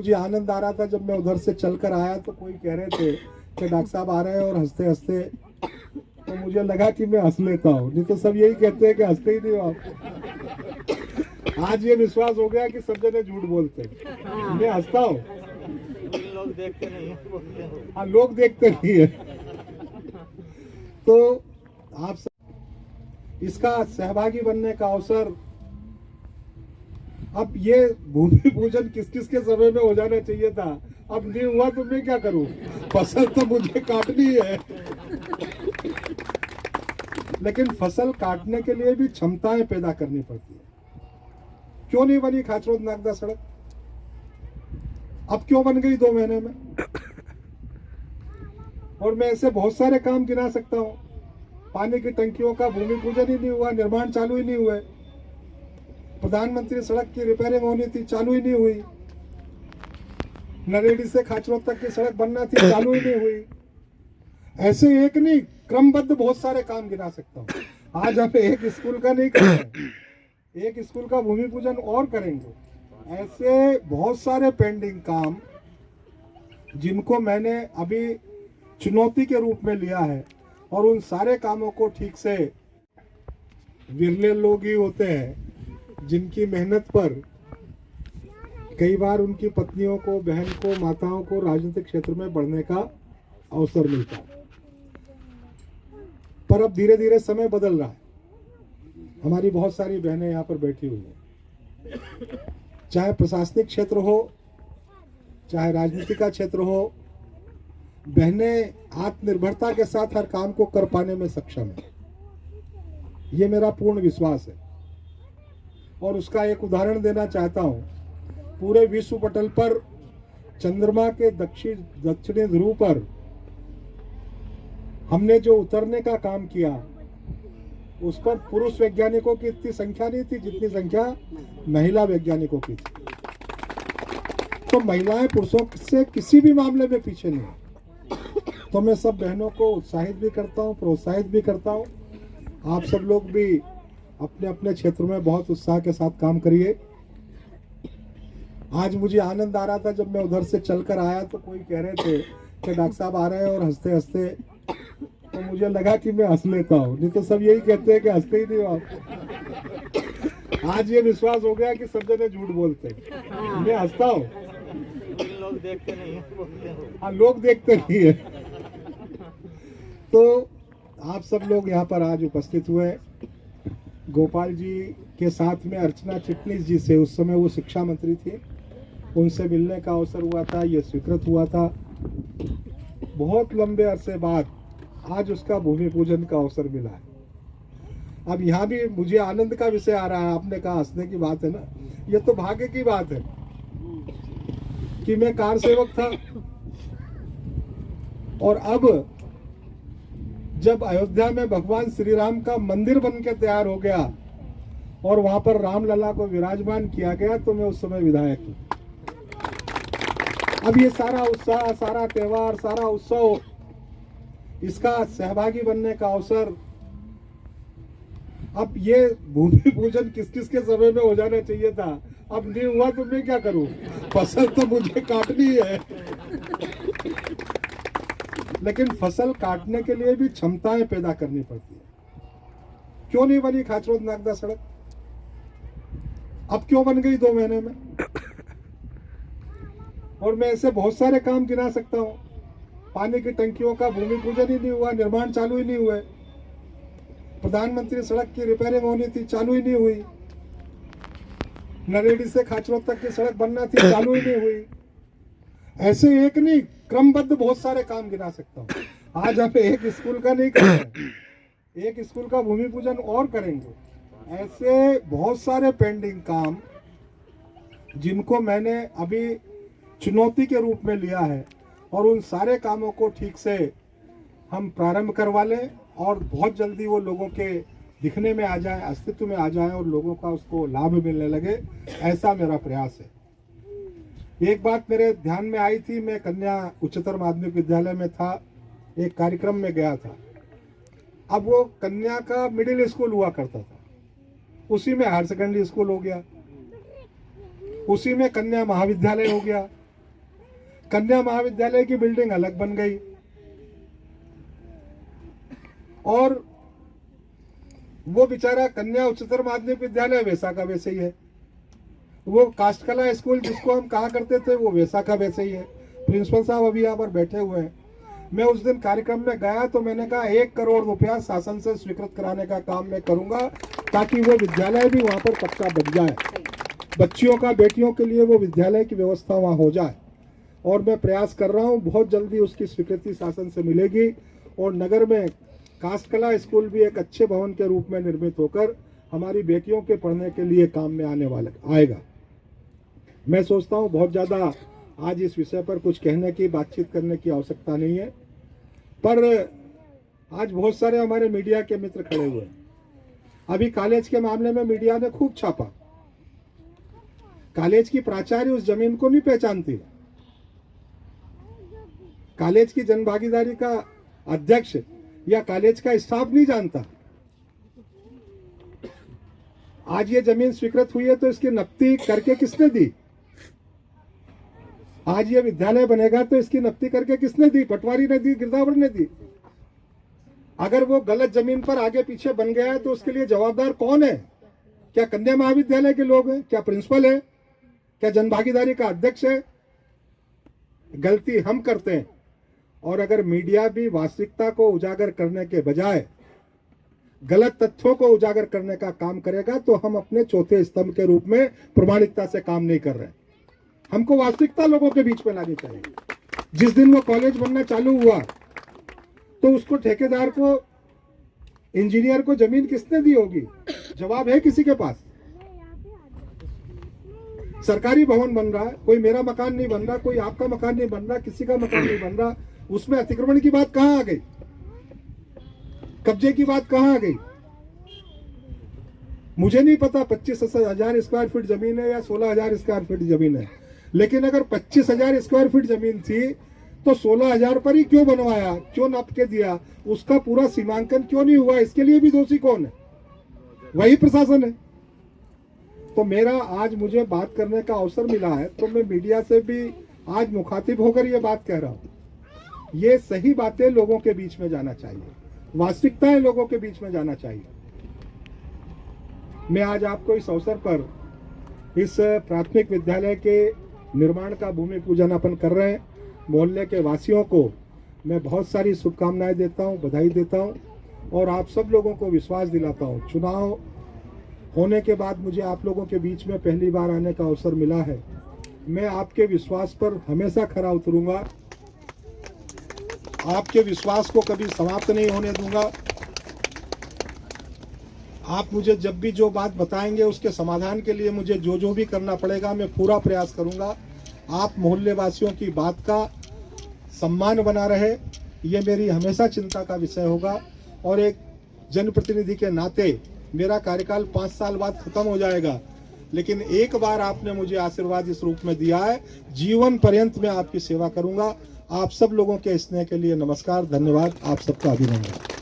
मुझे आनंद आ रहा था जब मैं उधर से चलकर आया तो कोई कह रहे थे कि डॉक्टर साहब आ रहे हैं और हंसते हंसते, तो मुझे लगा कि मैं हंस लेता हूँ, नहीं तो सब यही कहते हैं कि हंसते ही नहीं हो आप। आज ये विश्वास हो गया कि सब जने झूठ बोलते हैं, मैं हंसता हूँ। लोग देखते नहीं है। हाँ, लोग देखते नहीं है। तो आप सब इसका सहभागी बनने का अवसर, अब ये भूमि पूजन किस किस के समय में हो जाना चाहिए था, अब नहीं हुआ तो मैं क्या करूं, फसल तो मुझे काटनी है। लेकिन फसल काटने के लिए भी क्षमताएं पैदा करनी पड़ती है। क्यों नहीं बनी खाचरोद नागदा सड़क, अब क्यों बन गई 2 महीने में? और मैं ऐसे बहुत सारे काम गिना सकता हूं। पानी की टंकियों का भूमि पूजन ही नहीं हुआ, निर्माण चालू ही नहीं हुए। प्रधानमंत्री सड़क की रिपेयरिंग होनी थी, चालू ही नहीं हुई। नरेड़ी से खाचरोद तक की सड़क बनना थी, चालू ही नहीं हुई। ऐसे एक नहीं, क्रमबद्ध बहुत सारे काम गिना सकता हूँ। आज हम एक स्कूल का नहीं कर रहे, एक स्कूल का भूमि पूजन और करेंगे। ऐसे बहुत सारे पेंडिंग काम जिनको मैंने अभी चुनौती के रूप में लिया है, और उन सारे कामों को ठीक से, विरले लोग ही होते हैं जिनकी मेहनत पर कई बार उनकी पत्नियों को, बहन को, माताओं को राजनीतिक क्षेत्र में बढ़ने का अवसर मिलता है। पर अब धीरे धीरे समय बदल रहा है। हमारी बहुत सारी बहनें यहाँ पर बैठी हुई हैं, चाहे प्रशासनिक क्षेत्र हो, चाहे राजनीति का क्षेत्र हो, बहनें आत्मनिर्भरता के साथ हर काम को कर पाने में सक्षम है। ये मेरा पूर्ण विश्वास है। और उसका एक उदाहरण देना चाहता हूँ। पूरे विश्व पटल पर चंद्रमा के दक्षिणी ध्रुव पर हमने जो उतरने का काम किया, उस पर पुरुष वैज्ञानिकों की इतनी संख्या नहीं थी जितनी संख्या महिला वैज्ञानिकों की थी। तो महिलाएं पुरुषों से किसी भी मामले में पीछे नहीं। तो मैं सब बहनों को उत्साहित भी करता हूँ, प्रोत्साहित भी करता हूँ। आप सब लोग भी अपने अपने क्षेत्र में बहुत उत्साह के साथ काम करिए। आज मुझे आनंद आ रहा था जब मैं उधर से चलकर आया तो कोई कह रहे थे कि डॉक्टर साहब आ रहे हैं और हंसते हंसते, तो मुझे लगा कि मैं हंस लेता हूँ, नहीं तो सब यही कहते हैं कि हंसते ही नहीं हो आप। आज ये विश्वास हो गया कि सब जने झूठ बोलते हैं, मैं हंसता हूँ। लोग देखते नहीं है। हाँ, लोग देखते नहीं है। तो आप सब लोग यहाँ पर आज उपस्थित हुए। गोपाल जी के साथ में अर्चना चिटनीस जी से, उस समय वो शिक्षा मंत्री थी, उनसे मिलने का अवसर हुआ था, ये स्वीकृत हुआ था। बहुत लंबे अरसे बाद आज उसका भूमि पूजन का अवसर मिला है। अब यहाँ भी मुझे आनंद का विषय आ रहा है। आपने कहा हंसने की बात है ना, ये तो भाग्य की बात है कि मैं कार सेवक था, और अब जब अयोध्या में भगवान श्री राम का मंदिर बनकर तैयार हो गया और वहां पर रामलला को विराजमान किया गया, तो मैं उस समय विधायक हूं। अब ये सारा उत्साह, सारा त्योहार, सारा उत्सव, इसका सहभागी बनने का अवसर, अब ये भूमि पूजन किस किस के समय में हो जाना चाहिए था, अब नहीं हुआ तो मैं क्या करूं, फसल तो मुझे काटनी है। लेकिन फसल काटने के लिए भी क्षमताएं पैदा करनी पड़ती है। क्यों नहीं बनी खाचरोद नागदा सड़क, अब क्यों बन गई 2 महीने में? और मैं ऐसे बहुत सारे काम गिना सकता हूं। पानी की टंकियों का भूमि पूजन ही नहीं हुआ, निर्माण चालू ही नहीं हुए। प्रधानमंत्री सड़क की रिपेयरिंग होनी थी, चालू ही नहीं हुई। नरेड़ी से खाचरोद तक की सड़क बनना थी, चालू ही नहीं हुई। ऐसे एक नहीं, क्रमबद्ध बहुत सारे काम गिना सकता हूँ। आज हम एक स्कूल का नहीं कर रहे, एक स्कूल का भूमि पूजन और करेंगे। ऐसे बहुत सारे पेंडिंग काम जिनको मैंने अभी चुनौती के रूप में लिया है, और उन सारे कामों को ठीक से हम प्रारंभ करवा लें और बहुत जल्दी वो लोगों के दिखने में आ जाए, अस्तित्व में आ जाए और लोगों का उसको लाभ मिलने लगे, ऐसा मेरा प्रयास है। एक बात मेरे ध्यान में आई थी, मैं कन्या उच्चतर माध्यमिक विद्यालय में था, एक कार्यक्रम में गया था। अब वो कन्या का मिडिल स्कूल हुआ करता था, उसी में हायर सेकेंडरी स्कूल हो गया, उसी में कन्या महाविद्यालय हो गया, कन्या महाविद्यालय की बिल्डिंग अलग बन गई, और वो बेचारा कन्या उच्चतर माध्यमिक विद्यालय वैसा का वैसे ही है। वो काष्ठकला स्कूल जिसको हम कहा करते थे वो वैसा का वैसे ही है। प्रिंसिपल साहब अभी यहाँ पर बैठे हुए हैं। मैं उस दिन कार्यक्रम में गया तो मैंने कहा 1 करोड़ रुपया शासन से स्वीकृत कराने का काम मैं करूंगा, ताकि वो विद्यालय भी वहाँ पर पक्का बन जाए, बच्चियों का बेटियों के लिए वो विद्यालय की व्यवस्था वहाँ हो जाए। और मैं प्रयास कर रहा हूँ, बहुत जल्दी उसकी स्वीकृति शासन से मिलेगी और नगर में काष्ठकला स्कूल भी एक अच्छे भवन के रूप में निर्मित होकर हमारी बेटियों के पढ़ने के लिए काम में आएगा। मैं सोचता हूँ बहुत ज़्यादा आज इस विषय पर कुछ कहने की, बातचीत करने की आवश्यकता नहीं है, पर आज बहुत सारे हमारे मीडिया के मित्र खड़े हुए हैं। अभी कॉलेज के मामले में मीडिया ने खूब छापा। कॉलेज की प्राचार्य उस जमीन को नहीं पहचानती, कॉलेज की जनभागीदारी का अध्यक्ष या कॉलेज का स्टाफ नहीं जानता। आज ये जमीन स्वीकृत हुई है तो इसकी नक्ती करके किसने दी? आज ये विद्यालय बनेगा तो इसकी नक्ती करके किसने दी? पटवारी ने दी, गिरदावर ने दी। अगर वो गलत जमीन पर आगे पीछे बन गया है तो उसके लिए जवाबदार कौन है? क्या कन्या महाविद्यालय के लोग हैं? क्या प्रिंसिपल है? क्या जनभागीदारी का अध्यक्ष है? गलती हम करते हैं। और अगर मीडिया भी वास्तविकता को उजागर करने के बजाय गलत तथ्यों को उजागर करने का काम करेगा तो हम अपने चौथे स्तंभ के रूप में प्रामाणिकता से काम नहीं कर रहे। हमको वास्तविकता लोगों के बीच में लानी चाहिए। जिस दिन वो कॉलेज बनना चालू हुआ तो उसको ठेकेदार को, इंजीनियर को जमीन किसने दी होगी? जवाब है किसी के पास? सरकारी भवन बन रहा है, कोई मेरा मकान नहीं बन रहा, कोई आपका मकान नहीं बन रहा, किसी का मकान नहीं बन रहा, उसमें अतिक्रमण की बात कहां आ गई? कब्जे की बात कहां आ गई? मुझे नहीं पता 25,000 स्क्वायर फीट जमीन है या 16,000 स्क्वायर फीट जमीन है, लेकिन अगर 25,000 स्क्वायर फीट जमीन थी तो 16,000 पर ही क्यों बनवाया, क्यों नाप के दिया? उसका पूरा सीमांकन क्यों नहीं हुआ? इसके लिए भी दोषी कौन है? वही प्रशासन है। तो मेरा आज मुझे बात करने का अवसर मिला है तो मैं मीडिया से भी आज मुखातिब होकर ये बात कह रहा हूं। ये सही बातें लोगों के बीच में जाना चाहिए, वास्तविकताएं लोगों के बीच में जाना चाहिए। मैं आज आपको इस अवसर पर इस प्राथमिक विद्यालय के निर्माण का भूमि पूजन अपन कर रहे हैं। मोहल्ले के वासियों को मैं बहुत सारी शुभकामनाएं देता हूं, बधाई देता हूं और आप सब लोगों को विश्वास दिलाता हूं। चुनाव होने के बाद मुझे आप लोगों के बीच में पहली बार आने का अवसर मिला है। मैं आपके विश्वास पर हमेशा खरा उतरूंगा, आपके विश्वास को कभी समाप्त नहीं होने दूंगा। आप मुझे जब भी जो बात बताएंगे उसके समाधान के लिए मुझे जो जो भी करना पड़ेगा मैं पूरा प्रयास करूंगा। आप मोहल्ले वासियों की बात का सम्मान बना रहे, ये मेरी हमेशा चिंता का विषय होगा। और एक जनप्रतिनिधि के नाते मेरा कार्यकाल 5 साल बाद खत्म हो जाएगा, लेकिन एक बार आपने मुझे आशीर्वाद इस रूप में दिया है, जीवन पर्यंत मैं आपकी सेवा करूंगा। आप सब लोगों के स्नेह के लिए नमस्कार, धन्यवाद, आप सबका अभिनंदन।